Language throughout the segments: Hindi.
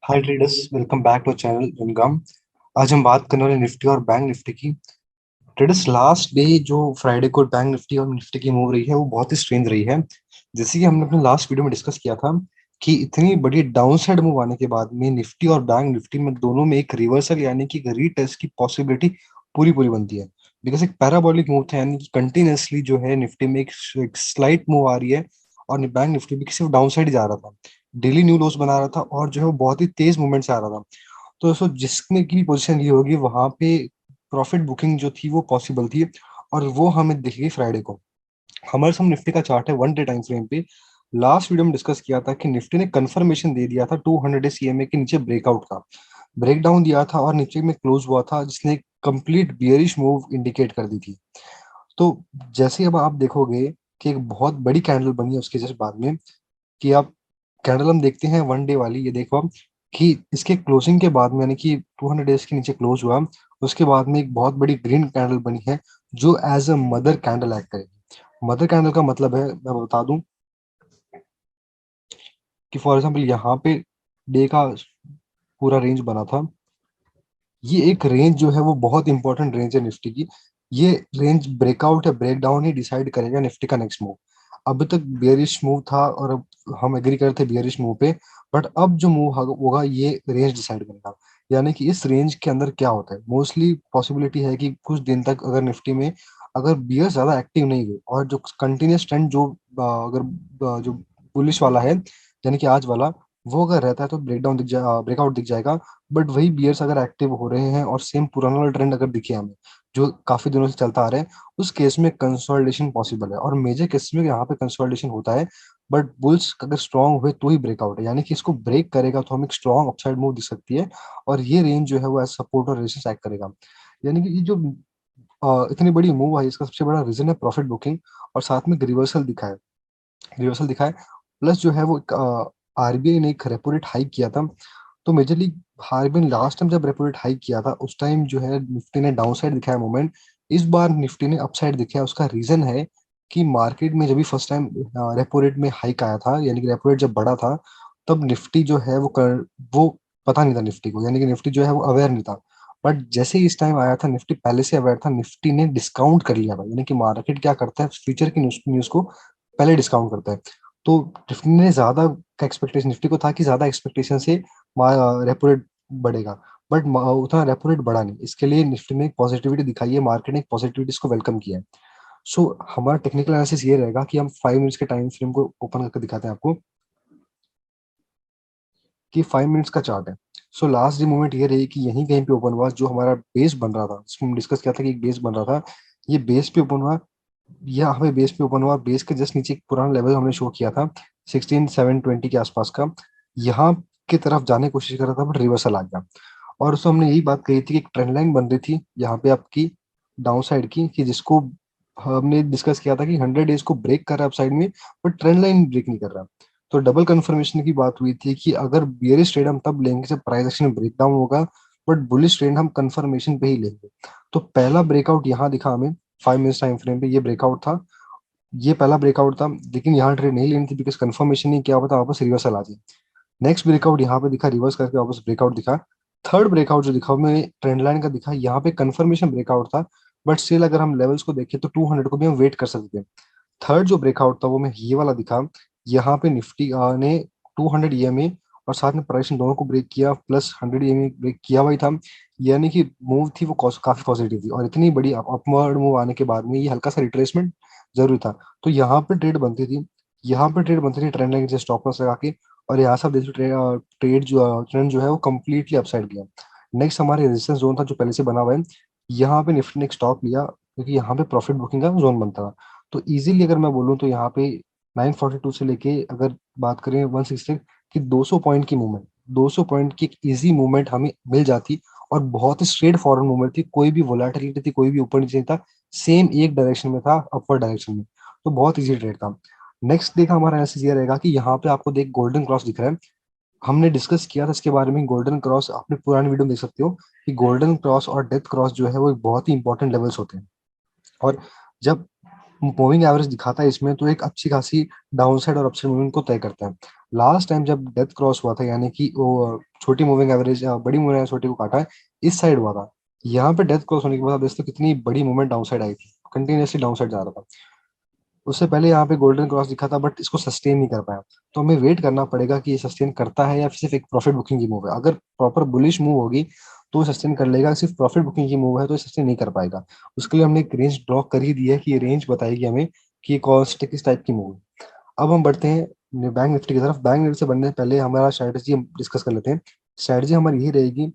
Hi traders, welcome back to channel income. आज हम बात करने वाले निफ्टी और बैंक निफ्टी की। ट्रेडर्स, लास्ट डे जो फ्राइडे को बैंक निफ्टी और निफ्टी की मूव रही है वो बहुत ही स्ट्रेंज रही है। जैसे कि हमने अपने लास्ट वीडियो में डिस्कस किया था कि इतनी बड़ी डाउन साइड मूव आने के बाद में निफ्टी और बैंक निफ्टी में दोनों में एक रिवर्सल यानी कि एक रीटेस्ट की पॉसिबिलिटी पूरी पूरी बनती है। बिकॉज एक पैराबोलिक मूव था, यानी कि कंटिन्यूसली जो है निफ्टी में एक स्लाइट मूव आ रही है और बैंक निफ्टी भी सिर्फ डाउन साइड जा रहा था। डेली न्यू लोस बना रहा था और जो है वो बहुत ही तेज मूवमेंट से आ रहा था। तो दोस्तों, जिसने की भी पोजीशन ली होगी वहां पे प्रॉफिट बुकिंग जो थी वो पॉसिबल थी, और वो हमें दिख गई फ्राइडे को। हमारे सामने निफ्टी का चार्ट है 1 डे टाइम फ्रेम पे। लास्ट वीडियो में डिस्कस किया था कि निफ्टी ने कंफर्मेशन दे दिया था 200 डे सीएमए के नीचे ब्रेकआउट का। ब्रेकडाउन दिया था और नीचे में क्लोज हुआ था, जिसने कंप्लीट बियरिश मूव इंडिकेट कर दी थी। तो जैसे अब आप देखोगे कि एक बहुत बड़ी कैंडल बनी है उसके जस्ट बाद में, कि आप कैंडल हम देखते हैं 1 डे वाली, ये देखो आप कि इसके क्लोजिंग के बाद में यानी कि 200 डेज के नीचे क्लोज हुआ, उसके बाद में एक बहुत बड़ी ग्रीन कैंडल बनी है जो as a mother candle act करेगी। मदर कैंडल का मतलब है, मैं बता दूं कि फॉर एग्जांपल यहाँ पे डे का पूरा रेंज बना था। ये एक रेंज जो है वो बहुत इंपॉर्टेंट रेंज है निफ्टी की। ये रेंज ब्रेकआउट है ब्रेक डाउन ही डिसाइड करेगा निफ्टी का नेक्स्ट मूव। अभी तक बियरिश मूव था और अब हम एग्री करते बियरिश मूव पे, बट अब जो मूव होगा ये रेंज डिसाइड करेगा। यानी कि इस रेंज के अंदर क्या होता है, मोस्टली पॉसिबिलिटी है कि कुछ दिन तक अगर निफ्टी में अगर बियर्स ज्यादा एक्टिव नहीं हुए और जो कंटिन्यूस ट्रेंड जो अगर जो बुलिश वाला है यानी कि आज वाला, वो अगर रहता है तो ब्रेकडाउन दिख जाए ब्रेकआउट दिख जाएगा। बट वही बियर्स अगर एक्टिव हो रहे हैं और सेम पुराना वाला ट्रेंड अगर दिखे हमें जो काफी दिनों से चलता आ रहा है, उस केस में कंसोलिडेशन पॉसिबल है और मेजर केस में यहाँ पे कंसोलिडेशन होता है। बट बुल्स अगर स्ट्रांग हुए तो ही ब्रेकआउट है, यानी कि इसको ब्रेक करेगा तो हमें एक स्ट्रांग अपसाइड मूव दिख सकती है। और ये रेंज जो है वो एज सपोर्ट और रेजिस्टेंस एक्ट करेगा। यानी कि ये जो इतनी बड़ी मूव है इसका सबसे बड़ा रीजन है प्रॉफिट बुकिंग, और साथ में रिवर्सल दिखाए। प्लस जो है वो आरबीआई ने एक रेपो रेट हाइक किया था। तो मेजरली आरबीआई ने लास्ट टाइम जब रेपो रेट हाइक किया था उस टाइम जो है निफ्टी ने डाउन साइड दिखाया मूवमेंट। इस बार निफ्टी ने अपसाइड दिखाया। उसका रीजन है कि मार्केट में जब भी फर्स्ट टाइम रेपो रेट में हाइक आया था यानी कि रेपो रेट जब बढ़ा था, तब निफ्टी जो है वो पता नहीं था निफ्टी को, यानी कि निफ्टी जो है वो अवेयर नहीं था। बट जैसे ही इस टाइम आया था निफ्टी पहले से अवेयर था, निफ्टी ने डिस्काउंट कर लिया था। यानी कि मार्केट क्या करता है, फ्यूचर की न्यूज को पहले डिस्काउंट करता है। तो निफ्टी ने ज्यादा का एक्सपेक्टेशन, निफ्टी को था कि ज्यादा एक्सपेक्टेशन से रेपो रेट बढ़ेगा। बट उतना रेपो रेट बढ़ा नहीं, इसके लिए निफ्टी ने एक पॉजिटिविटी दिखाई है, मार्केट ने एक पॉजिटिविटी इसको वेलकम किया है। सो हमारा टेक्निकल एनालिसिस ये रहेगा कि हम 5 मिनट्स के टाइम फ्रेम को ओपन करके दिखाते हैं आपको कि 5 मिनट्स का चार्ट है। सो लास्ट डे मूवमेंट ये रही कि यहीं कहीं पे ओपन हुआ, जो हमारा बेस बन रहा था जिसमें हम डिस्कस किया था कि एक बेस बन रहा था, ये बेस पे ओपन हुआ। यह हमें बेस पे ओपन हुआ, बेस के जस्ट नीचे एक पुराना लेवल हमने शो किया था 16,720 के आसपास का। यहाँ की तरफ जाने की कोशिश कर रहा था बट रिवर्सल आ गया। और उसमें हमने यही बात कही थी कि एक ट्रेंड लाइन बन रही थी यहाँ पे आपकी डाउन साइड की, कि जिसको हमने डिस्कस किया था कि 100 डेज को ब्रेक कर रहा है अपसाइड में, बट ट्रेंड लाइन ब्रेक नहीं कर रहा। तो डबल कंफर्मेशन की बात हुई थी कि अगर बियरिश ट्रेड हम तब लेंगे जब प्राइस एक्शन ब्रेक डाउन होगा, बट बुलिश ट्रेंड हम कंफर्मेशन पे ही लेंगे। तो पहला ब्रेकआउट यहाँ दिखा हमें 5 मिनट्स टाइम फ्रेम पे, ये ब्रेकआउट था। ये पहला ब्रेकआउट था, लेकिन यहाँ ट्रेड नहीं लेनी थी बिकॉज कंफर्मेशन नहीं, क्या पता वापस रिवर्सल आ जाए। नेक्स्ट ब्रेकआउट यहाँ पे दिखा, रिवर्स करके वापस ब्रेकआउट दिखा। थर्ड ब्रेकआउट जो दिखा हमें ट्रेंड लाइन का दिखा, यहाँ पे कंफर्मेशन ब्रेकआउट था। बट स्टिल अगर हम लेवल्स को देखें तो 200 को भी हम वेट कर सकते थे। थर्ड जो ब्रेकआउट था वो मैं ये वाला दिखा। यहाँ पे निफ्टी ने 200 ईएमए और साथ में प्राइस दोनों को ब्रेक किया, प्लस 100 ईएमए ब्रेक किया हुआ ही था। यानी कि मूव थी वो काफी पॉजिटिव थी, और इतनी बड़ी अपवर्ड मूव आने के बाद में ये हल्का सा रिट्रेसमेंट जरूरी था। तो यहाँ पे ट्रेड बनती थी, ट्रेंड लाइन के स्टॉप लॉस लगा के। और यहाँ से आप देखिए ट्रेड जो ट्रेंड जो है वो कम्प्लीटली अपसाइड गया। नेक्स्ट हमारे रेजिस्टेंस जोन था जो पहले से बना हुआ है, यहाँ पे निफ्टी ने एक स्टॉप लिया क्योंकि यहाँ पे प्रॉफिट बुकिंग का जोन बनता था। तो इजीली अगर मैं बोलूँ तो यहाँ पे 942 से लेके अगर बात करें 160 की 200 पॉइंट की मूवमेंट, 200 पॉइंट की एक इजी मूवमेंट हमें मिल जाती। और बहुत ही स्ट्रेट फॉरवर्ड मूवमेंट थी, कोई भी वोलेटिलिटी थी, कोई भी ऊपर नीचे नहीं था, सेम एक डायरेक्शन में था, अपवर्ड डायरेक्शन में। तो बहुत इजी ट्रेड था। नेक्स्ट देखा हमारा एनालिसिस ये रहेगा कि यहाँ पे आपको देख गोल्डन क्रॉस दिख रहा है। हमने डिस्कस किया था इसके बारे में, गोल्डन क्रॉस आपने पुरानी वीडियो में देख सकते हो कि गोल्डन क्रॉस और डेथ क्रॉस जो है वो एक बहुत ही इंपॉर्टेंट लेवल्स होते हैं। और जब मूविंग एवरेज दिखाता है इसमें, तो एक अच्छी खासी डाउनसाइड और अपसाइड मूवमेंट को तय करता है। लास्ट टाइम जब डेथ क्रॉस हुआ था, यानी कि वो छोटी मूविंग एवरेज बड़ी मूविंग एवरेज छोटी को काटा है, इस साइड हुआ था। यहाँ पे डेथ क्रॉस होने के बाद आप देखते हो कितनी बड़ी मूवमेंट डाउनसाइड आई थी, कंटिन्यूसली डाउनसाइड जा रहा था। उससे पहले यहाँ पे गोल्डन क्रॉस दिखा था, बट इसको सस्टेन नहीं कर पाया। तो हमें वेट करना पड़ेगा कि ये सस्टेन करता है या फिर सिर्फ एक प्रॉफिट बुकिंग की मूव है। अगर प्रॉपर बुलिश मूव होगी तो सस्टेन कर लेगा, सिर्फ प्रॉफिट बुकिंग की मूव है तो सस्टेन नहीं कर पाएगा। उसके लिए हमने एक रेंज ड्रॉ कर ही दी है कि ये रेंज बताएगी हमें कि ये कॉस्ट किस टाइप की मूव है। अब हम बढ़ते हैं बैंक निफ्टी की तरफ। बैंक निफ्टी से बढ़ने से पहले हमारा स्ट्रेटजी हम डिस्कस कर लेते हैं। स्ट्रेटजी हमारी यही रहेगी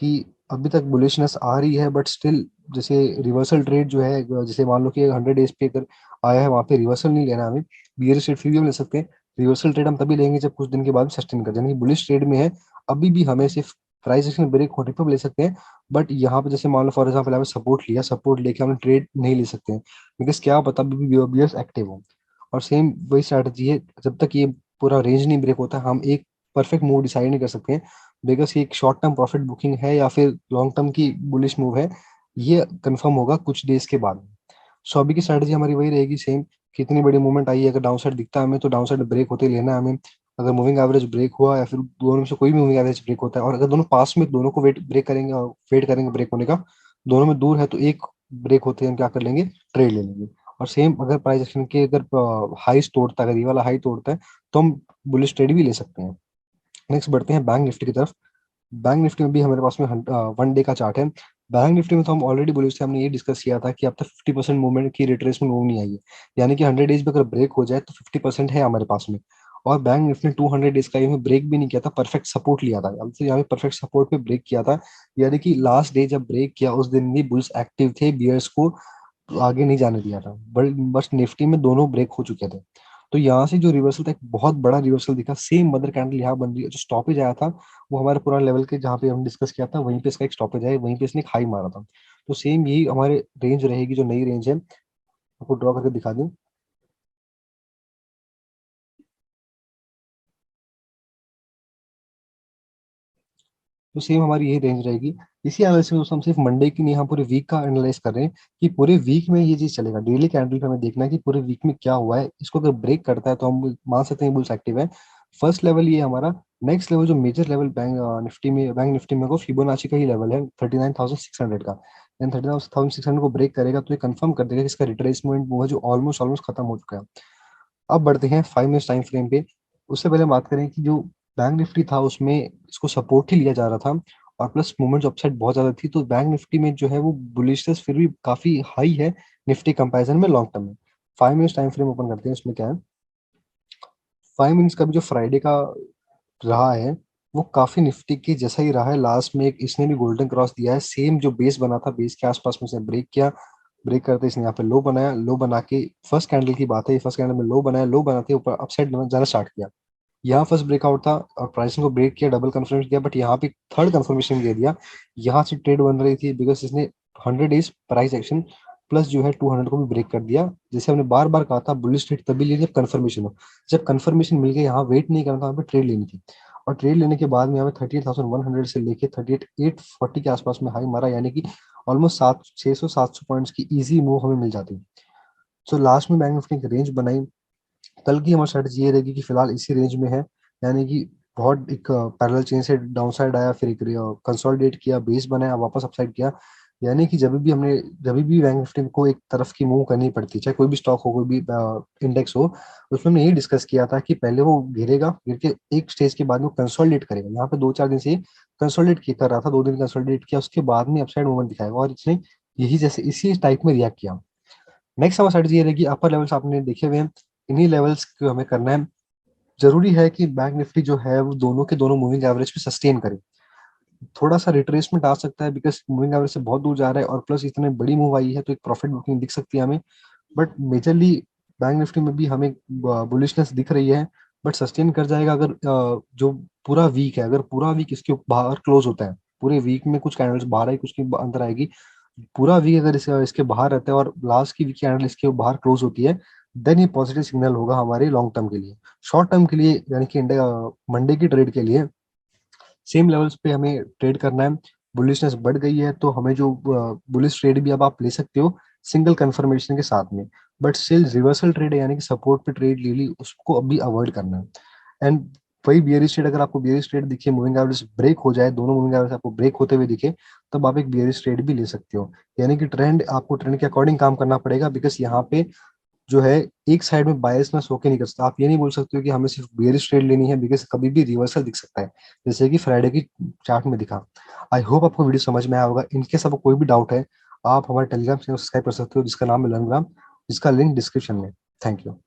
कि अभी तक बुलिशनेस आ रही है, बट स्टिल जैसे रिवर्सल ट्रेड जो है, जैसे मान लो कि 100 डेज पे अगर आया है, वहाँ पे रिवर्सल नहीं लेना हमें। बियरिश ट्रेड फिर भी हम ले सकते हैं। रिवर्सल ट्रेड हम तभी लेंगे जब कुछ दिन के बाद सस्टेन कर, यानी कि बुलिश ट्रेड में है अभी भी हमें सिर्फ प्राइस एक्शन ब्रेक होने पर ले सकते हैं। बट यहाँ पे जैसे मान लो फॉर एग्जाम्पल हमें सपोर्ट लिया, सपोर्ट लेके हमने ट्रेड नहीं ले सकते हैं, बिकॉज क्या पता अभी भी बियर्स एक्टिव हो। और सेम वही स्ट्रैटेजी है, जब तक ये पूरा रेंज नहीं ब्रेक होता हम एक परफेक्ट मूव डिसाइड नहीं कर सकते हैं, बिकॉज ये एक शॉर्ट टर्म प्रॉफिट बुकिंग है या फिर लॉन्ग टर्म की बुलिश मूव है, ये कंफर्म होगा कुछ डेज के बाद। सो अभी की स्ट्रैटेजी हमारी वही रहेगी सेम। कितनी बड़ी मूवमेंट आई है, अगर डाउन साइड दिखता है हमें तो डाउन साइड ब्रेक होते ही लेना है हमें। अगर मूविंग एवरेज ब्रेक हुआ या फिर दोनों में से कोई भी मूविंग एवरेज ब्रेक होता है, और अगर दोनों पास में, दोनों को वेट ब्रेक करेंगे और वेट करेंगे ब्रेक होने का, दोनों में दूर है तो एक ब्रेक होते हैं हम क्या कर लेंगे, ट्रेड ले लेंगे। और सेम अगर प्राइस एक्शन के अगर हाईस तोड़ता है, अगर ये वाला हाई तोड़ता है तो हम बुलिश ट्रेड भी ले सकते हैं। नेक्स्ट बढ़ते हैं बैंक निफ्टी की तरफ। बैंक निफ्टी में भी हमारे पास में 1 डे का चार्ट है। बैंक निफ्टी में तो हम ऑलरेडी बुलिश थे, हमने ये डिस्कस किया था कि अब तक 50% मूवमेंट की रिट्रेसमेंट मूव नहीं आई है, यानी कि 100 डेज में अगर ब्रेक हो जाए तो 50% है हमारे पास में। और बैंक निफ्टी ने 200 डेज का में ब्रेक भी नहीं किया था, परफेक्ट सपोर्ट लिया था, अब तो यहाँ पे परफेक्ट सपोर्ट पे ब्रेक किया था। यानी कि लास्ट डे जब ब्रेक किया उस दिन भी बुल्स एक्टिव थे, बियर्स को आगे नहीं जाने दिया था, बट बस निफ्टी में दोनों ब्रेक हो चुके थे। तो यहाँ से जो रिवर्सल था, एक बहुत बड़ा रिवर्सल दिखा, सेम मदर कैंडल यहाँ बन रही है। जो स्टॉपेज आया था वो हमारे पुराने लेवल के जहाँ पे हम डिस्कस किया था वहीं पे इसका एक स्टॉपेज है, वहीं पे इसने एक हाई मारा था। तो सेम यही हमारे रेंज रहेगी, जो नई रेंज है आपको ड्रॉ करके दिखा दूं। तो सेम हमारी यही रेंज रहेगी। इसी एनालिसिस में दोस्तों हम सिर्फ मंडे की नहीं, हम पूरे वीक का एनालाइज कर रहे हैं कि पूरे वीक में ये चीज चलेगा। डेली कैंडल पे हमें देखना है कि पूरे वीक में क्या हुआ है, इसको अगर ब्रेक करता है तो हम मान सकते हैं बुल्स एक्टिव है। फर्स्ट लेवल ये हमारा। नेक्स्ट लेवल जो मेजर लेवल बैंक निफ्टी में को फिबोनाची का ही लेवल है 39,600 का। एंड 39,600 को ब्रेक करेगा तो ये कंफर्म कर देगा कि इसका रिट्रेसमेंट वो है जो ऑलमोस्ट ऑलमोस्ट खत्म हो चुका है। अब बढ़ते हैं 5 मिनट टाइम फ्रेम पे। उससे पहले हम बात करें कि जो बैंक निफ्टी था उसमें इसको सपोर्ट ही लिया जा रहा था, और प्लस मूवमेंट अपसाइड बहुत ज्यादा थी, तो बैंक निफ्टी में जो है वो बुलिशनेस फिर भी काफी हाई है निफ्टी कंपैरिजन में लॉन्ग टर्म में। 5 मिनट टाइम फ्रेम ओपन करते हैं, उसमें क्या है। 5 मिनट्स का भी जो फ्राइडे का रहा है वो काफी निफ्टी के जैसा ही रहा है। लास्ट में एक इसने भी गोल्डन क्रॉस दिया है, सेम जो बेस बना था बेस के आसपास में से ब्रेक किया। ब्रेक करते इसने यहाँ पे लो बनाया, लो बना के फर्स्ट कैंडल की बात है, फर्स्ट कैंडल में लो बनाया, लो बनाते ऊपर अपसाइड जाना स्टार्ट किया। यहाँ फर्स्ट ब्रेकआउट था और प्राइसिंग को ब्रेक किया, डबल कंफर्मेशन किया, बट यहाँ पे थर्ड कंफर्मेशन दे दिया। यहाँ से ट्रेड बन रही थी बिकॉज इसने 100 डेज प्राइस एक्शन प्लस जो है 200 को भी ब्रेक कर दिया। जैसे हमने बार बार कहा था बुलिश ट्रेड तभी लेनी जब कंफर्मेशन हो। जब कंफर्मेशन मिल गया यहाँ वेट नहीं करना था, यहाँ पे ट्रेड लेनी थी। और ट्रेड लेने के बाद में यहाँ पे 38,100 से लेके 38,840 के आसपास में हाई मारा, यानी कि ऑलमोस्ट 600 700 पॉइंट्स की इजी मूव हमें मिल जाती है। सो लास्ट में बैंक निफ्टी की रेंज बनाई। कल की हमारी स्ट्रेटजी ये रहेगी कि फिलहाल इसी रेंज में है, यानी कि बहुत एक पैरेलल चेन से डाउन साइड आया, फिर एक कंसोलिडेट किया, बेस बनाया, वापस अपसाइड किया। यानी कि जब भी बैंक निफ्टी को एक तरफ की मूव करनी पड़ती है, चाहे कोई भी स्टॉक हो, कोई भी इंडेक्स हो, उसमें हमने यही डिस्कस किया था कि पहले वो गिरेगा, गिर के एक स्टेज के बाद वो कंसोलिडेट करेगा। यहाँ पे 2 4 दिन से कंसोलिडेट कर रहा था, 2 दिन कंसोलिडेट किया, उसके बाद में अपसाइड मूवमेंट दिखाएगा, और इसने यही जैसे इसी टाइप में रिएक्ट किया। नेक्स्ट हमारी स्ट्रेटजी ये रहेगी, अपर लेवल्स आपने देखे हुए हैं, इन्हीं लेवल्स को हमें करना है। जरूरी है कि बैंक निफ्टी जो है वो दोनों के दोनों मूविंग एवरेज पे सस्टेन करे। थोड़ा सा रिट्रेसमेंट आ सकता है बिकॉज मूविंग एवरेज से बहुत दूर जा रहा है, और प्लस इतनी बड़ी मूव आई है तो एक प्रॉफिट बुकिंग दिख सकती है हमें। बट मेजरली बैंक निफ्टी में भी हमें बुलिशनेस दिख रही है, बट सस्टेन कर जाएगा अगर जो पूरा वीक है, अगर पूरा वीक इसके बाहर क्लोज होता है, पूरे वीक में कुछ कैंडल्स बाहर आई, कुछ की अंदर आएगी, पूरा वीक अगर इसके बाहर रहता है और लास्ट की वीक कैंडल इसके बाहर क्लोज होती है, देन ये पॉजिटिव सिग्नल होगा हमारे लॉन्ग टर्म के लिए। शॉर्ट टर्म के लिए यानी कि मंडे की ट्रेड के लिए सेम लेवल्स पे हमें ट्रेड करना है। बुलिशनेस बढ़ गई है तो हमें जो बुलिश ट्रेड भी अब आप ले सकते हो सिंगल कंफर्मेशन के साथ में। बट स्टिल रिवर्सल ट्रेड है, यानी कि सपोर्ट पे ट्रेड ले ली, उसको अभी अवॉइड करना है। एंड वही बियरिश ट्रेड, अगर आपको बियरिश ट्रेड दिखे, मूविंग एवरेज ब्रेक हो जाए, दोनों मूविंग एवरेज आपको ब्रेक होते हुए दिखे, तब आप एक बियरिश ट्रेड भी ले सकते हो। यानी कि ट्रेंड, आपको ट्रेंड के अकॉर्डिंग काम करना पड़ेगा, बिकॉज यहाँ पे जो है एक साइड में बायसनेस होके नहीं कर सकता। आप ये नहीं बोल सकते हो कि हमें सिर्फ बेयरिश ट्रेड लेनी है, बिकॉज कभी भी रिवर्सल दिख सकता है, जैसे कि फ्राइडे की चार्ट में दिखा। आई होप आपको वीडियो समझ में आया होगा। इनकेस आपको कोई भी डाउट है, आप हमारे टेलीग्राम चैनल सब्सक्राइब कर सकते हो, जिसका नाम है लर्नग्राम, जिसका लिंक डिस्क्रिप्शन में। Thank you.